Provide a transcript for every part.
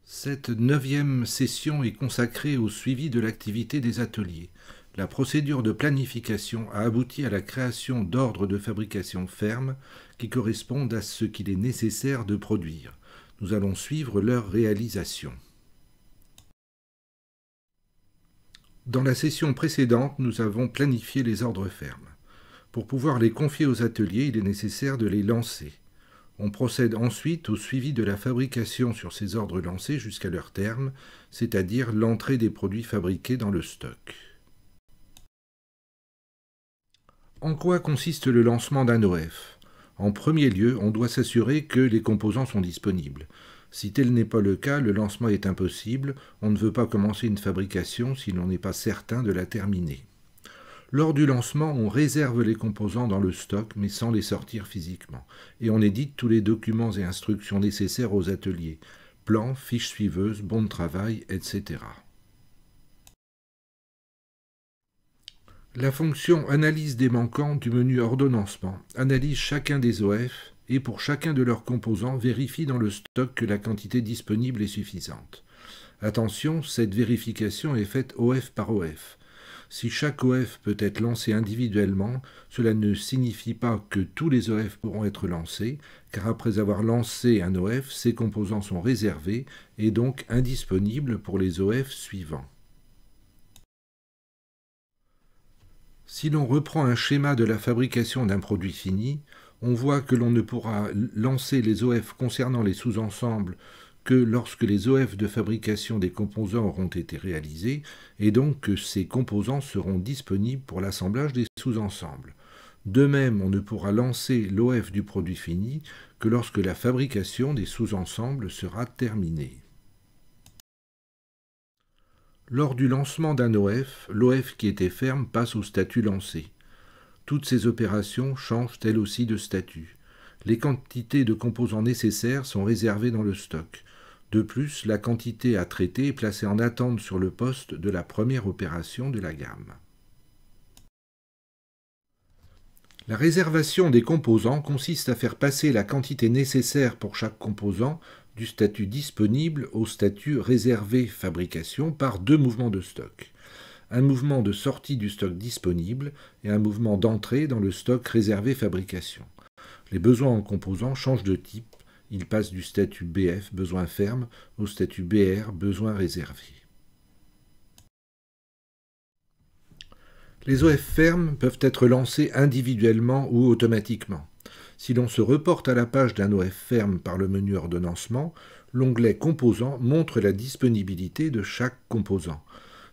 Cette 9e session est consacrée au suivi de l'activité des ateliers. La procédure de planification a abouti à la création d'ordres de fabrication fermes qui correspondent à ce qu'il est nécessaire de produire. Nous allons suivre leur réalisation. Dans la session précédente, nous avons planifié les ordres fermes. Pour pouvoir les confier aux ateliers, il est nécessaire de les lancer. On procède ensuite au suivi de la fabrication sur ces ordres lancés jusqu'à leur terme, c'est-à-dire l'entrée des produits fabriqués dans le stock. En quoi consiste le lancement d'un OF ? En premier lieu, on doit s'assurer que les composants sont disponibles. Si tel n'est pas le cas, le lancement est impossible. On ne veut pas commencer une fabrication si l'on n'est pas certain de la terminer. Lors du lancement, on réserve les composants dans le stock, mais sans les sortir physiquement. Et on édite tous les documents et instructions nécessaires aux ateliers. Plans, fiches suiveuses, bons de travail, etc. La fonction analyse des manquants du menu ordonnancement analyse chacun des OF et pour chacun de leurs composants vérifie dans le stock que la quantité disponible est suffisante. Attention, cette vérification est faite OF par OF. Si chaque OF peut être lancé individuellement, cela ne signifie pas que tous les OF pourront être lancés, car après avoir lancé un OF, ces composants sont réservés et donc indisponibles pour les OF suivants. Si l'on reprend un schéma de la fabrication d'un produit fini, on voit que l'on ne pourra lancer les OF concernant les sous-ensembles que lorsque les OF de fabrication des composants auront été réalisés, et donc que ces composants seront disponibles pour l'assemblage des sous-ensembles. De même, on ne pourra lancer l'OF du produit fini que lorsque la fabrication des sous-ensembles sera terminée. Lors du lancement d'un OF, l'OF qui était ferme passe au statut lancé. Toutes ces opérations changent elles aussi de statut. Les quantités de composants nécessaires sont réservées dans le stock. De plus, la quantité à traiter est placée en attente sur le poste de la première opération de la gamme. La réservation des composants consiste à faire passer la quantité nécessaire pour chaque composant du statut disponible au statut réservé fabrication par deux mouvements de stock. Un mouvement de sortie du stock disponible et un mouvement d'entrée dans le stock réservé fabrication. Les besoins en composants changent de type. Ils passent du statut BF, besoin ferme, au statut BR, besoin réservé. Les OF fermes peuvent être lancés individuellement ou automatiquement. Si l'on se reporte à la page d'un OF ferme par le menu ordonnancement, l'onglet Composants montre la disponibilité de chaque composant.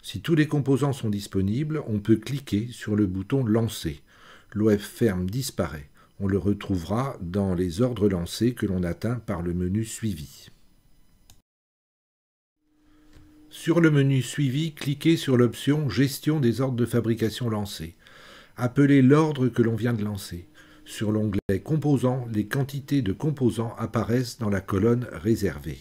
Si tous les composants sont disponibles, on peut cliquer sur le bouton Lancer. L'OF ferme disparaît. On le retrouvera dans les ordres lancés que l'on atteint par le menu Suivi. Sur le menu Suivi, cliquez sur l'option Gestion des ordres de fabrication lancés. Appelez l'ordre que l'on vient de lancer. Sur l'onglet Composants, les quantités de composants apparaissent dans la colonne Réservée.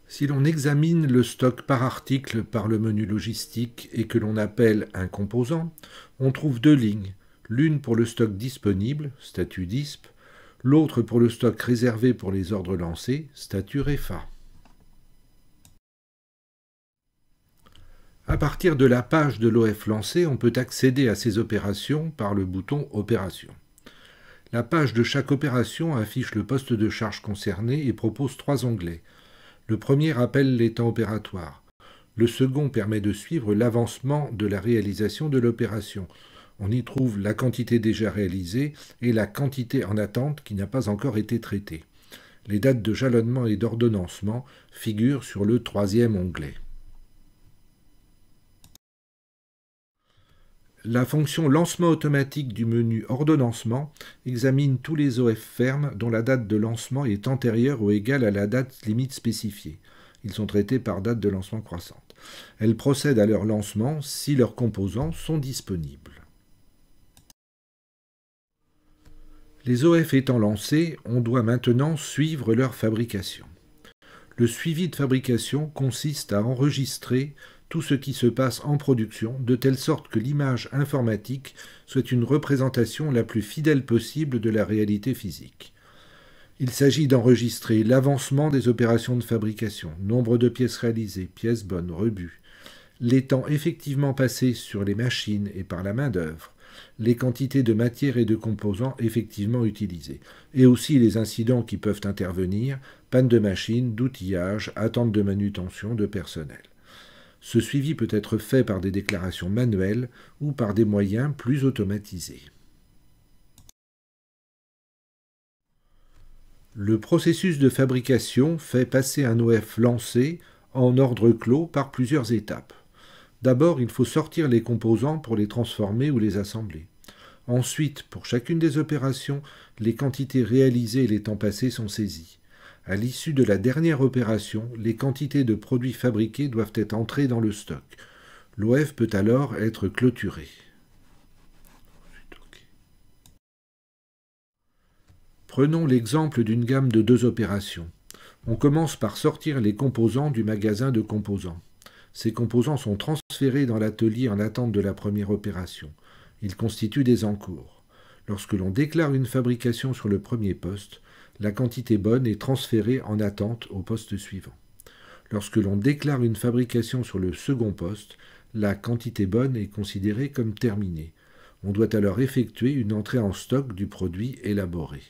Si l'on examine le stock par article par le menu logistique et que l'on appelle un composant, on trouve deux lignes, l'une pour le stock disponible, statut DISP, l'autre pour le stock réservé pour les ordres lancés, statut REFA. À partir de la page de l'OF lancé, on peut accéder à ces opérations par le bouton Opérations. La page de chaque opération affiche le poste de charge concerné et propose trois onglets. Le premier rappelle les temps opératoires. Le second permet de suivre l'avancement de la réalisation de l'opération. On y trouve la quantité déjà réalisée et la quantité en attente qui n'a pas encore été traitée. Les dates de jalonnement et d'ordonnancement figurent sur le troisième onglet. La fonction lancement automatique du menu ordonnancement examine tous les OF fermes dont la date de lancement est antérieure ou égale à la date limite spécifiée. Ils sont traités par date de lancement croissante. Elle procède à leur lancement si leurs composants sont disponibles. Les OF étant lancés, on doit maintenant suivre leur fabrication. Le suivi de fabrication consiste à enregistrer tout ce qui se passe en production, de telle sorte que l'image informatique soit une représentation la plus fidèle possible de la réalité physique. Il s'agit d'enregistrer l'avancement des opérations de fabrication, nombre de pièces réalisées, pièces bonnes, rebuts, les temps effectivement passés sur les machines et par la main-d'œuvre, les quantités de matière et de composants effectivement utilisés, et aussi les incidents qui peuvent intervenir, panne de machine, d'outillage, attente de manutention, de personnel. Ce suivi peut être fait par des déclarations manuelles ou par des moyens plus automatisés. Le processus de fabrication fait passer un OF lancé en ordre clos par plusieurs étapes. D'abord, il faut sortir les composants pour les transformer ou les assembler. Ensuite, pour chacune des opérations, les quantités réalisées et les temps passés sont saisis. À l'issue de la dernière opération, les quantités de produits fabriqués doivent être entrées dans le stock. L'OF peut alors être clôturé. Prenons l'exemple d'une gamme de 2 opérations. On commence par sortir les composants du magasin de composants. Ces composants sont transférés dans l'atelier en attente de la première opération. Ils constituent des encours. Lorsque l'on déclare une fabrication sur le premier poste, la quantité bonne est transférée en attente au poste suivant. Lorsque l'on déclare une fabrication sur le second poste, la quantité bonne est considérée comme terminée. On doit alors effectuer une entrée en stock du produit élaboré.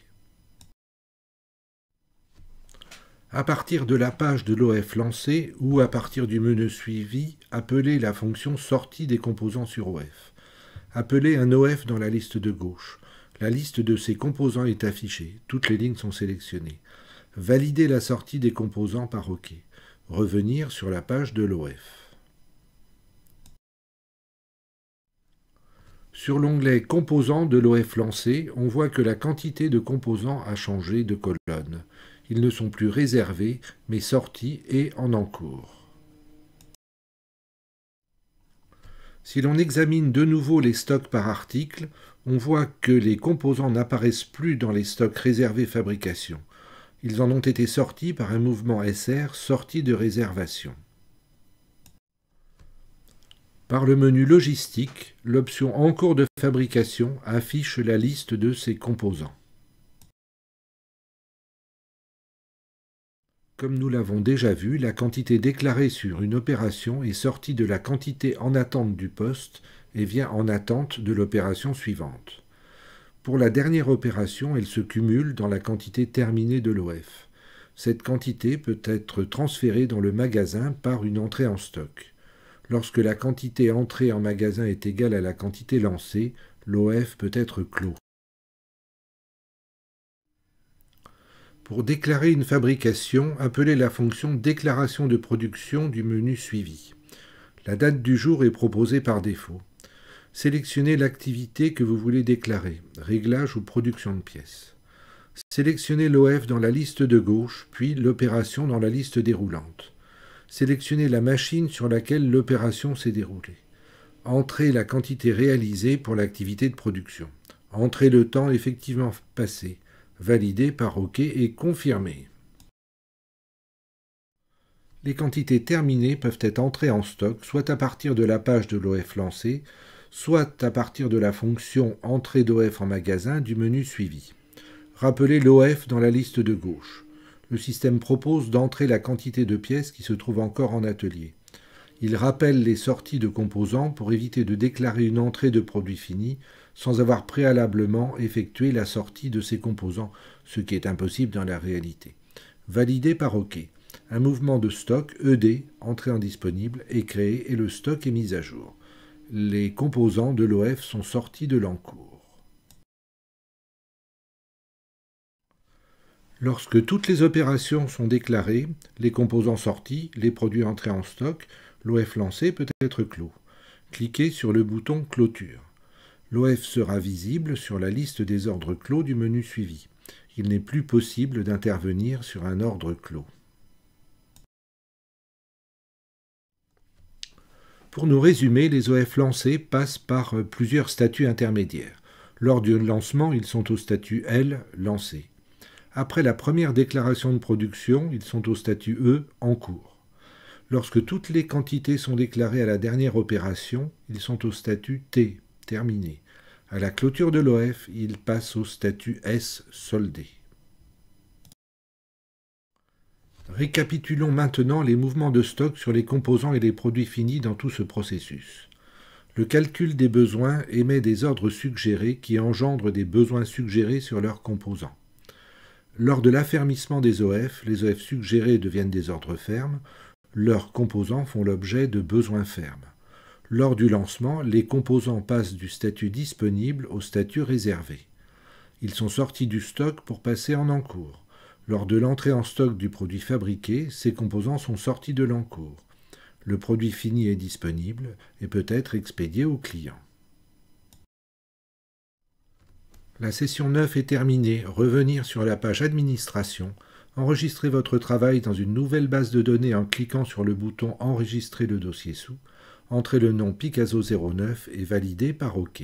À partir de la page de l'OF lancé ou à partir du menu suivi, appelez la fonction sortie des composants sur OF. Appelez un OF dans la liste de gauche. La liste de ces composants est affichée. Toutes les lignes sont sélectionnées. Validez la sortie des composants par OK. Revenir sur la page de l'OF. Sur l'onglet Composants de l'OF lancé, on voit que la quantité de composants a changé de colonne. Ils ne sont plus réservés, mais sortis et en encours. Si l'on examine de nouveau les stocks par article, on voit que les composants n'apparaissent plus dans les stocks réservés fabrication. Ils en ont été sortis par un mouvement SR sortie de réservation. Par le menu Logistique, l'option En cours de fabrication affiche la liste de ces composants. Comme nous l'avons déjà vu, la quantité déclarée sur une opération est sortie de la quantité en attente du poste et vient en attente de l'opération suivante. Pour la dernière opération, elle se cumule dans la quantité terminée de l'OF. Cette quantité peut être transférée dans le magasin par une entrée en stock. Lorsque la quantité entrée en magasin est égale à la quantité lancée, l'OF peut être clos. Pour déclarer une fabrication, appelez la fonction Déclaration de production du menu suivi. La date du jour est proposée par défaut. Sélectionnez l'activité que vous voulez déclarer, réglage ou production de pièces. Sélectionnez l'OF dans la liste de gauche, puis l'opération dans la liste déroulante. Sélectionnez la machine sur laquelle l'opération s'est déroulée. Entrez la quantité réalisée pour l'activité de production. Entrez le temps effectivement passé. Validé par OK et confirmé. Les quantités terminées peuvent être entrées en stock soit à partir de la page de l'OF lancé, soit à partir de la fonction Entrée d'OF en magasin du menu suivi. Rappelez l'OF dans la liste de gauche. Le système propose d'entrer la quantité de pièces qui se trouve encore en atelier. Il rappelle les sorties de composants pour éviter de déclarer une entrée de produit fini sans avoir préalablement effectué la sortie de ces composants, ce qui est impossible dans la réalité. Validé par OK. Un mouvement de stock ED, entrée en disponible, est créé et le stock est mis à jour. Les composants de l'OF sont sortis de l'encours. Lorsque toutes les opérations sont déclarées, les composants sortis, les produits entrés en stock, l'OF lancé peut être clos. Cliquez sur le bouton Clôture. L'OF sera visible sur la liste des ordres clos du menu suivi. Il n'est plus possible d'intervenir sur un ordre clos. Pour nous résumer, les OF lancés passent par plusieurs statuts intermédiaires. Lors du lancement, ils sont au statut L, lancé. Après la première déclaration de production, ils sont au statut E, en cours. Lorsque toutes les quantités sont déclarées à la dernière opération, ils sont au statut T, terminé. À la clôture de l'OF, ils passent au statut S, soldé. Récapitulons maintenant les mouvements de stock sur les composants et les produits finis dans tout ce processus. Le calcul des besoins émet des ordres suggérés qui engendrent des besoins suggérés sur leurs composants. Lors de l'affermissement des OF, les OF suggérés deviennent des ordres fermes, leurs composants font l'objet de besoins fermes. Lors du lancement, les composants passent du statut disponible au statut réservé. Ils sont sortis du stock pour passer en encours. Lors de l'entrée en stock du produit fabriqué, ces composants sont sortis de l'encours. Le produit fini est disponible et peut être expédié au client. La session 9 est terminée. Revenir sur la page Administration. Enregistrez votre travail dans une nouvelle base de données en cliquant sur le bouton Enregistrer le dossier sous. Entrez le nom Picasso 09 et validez par OK.